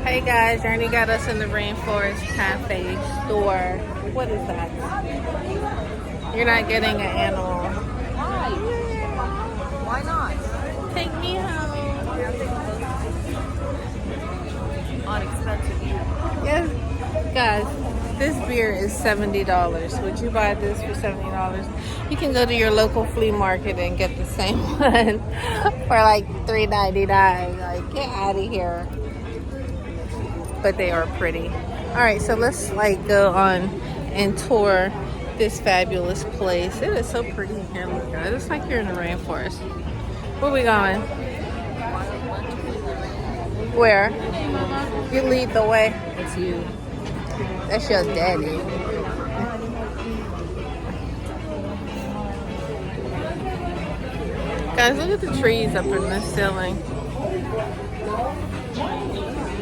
Hey guys, Journey got us in the Rainforest Cafe store. What is that? You're not getting an animal. Why? Why not? Take me home. On expensive beer. Yes, guys, this beer is $70. Would you buy this for $70? You can go to your local flea market and get the same one for like $3.99. Like, get out of here. But they are pretty. All right, so let's like go on and tour this fabulous place. It is so pretty in here. Look at it. It's like you're in the rainforest. Where we going? Where? You lead the way. It's you. That's your daddy. Guys, look at the trees up in the ceiling.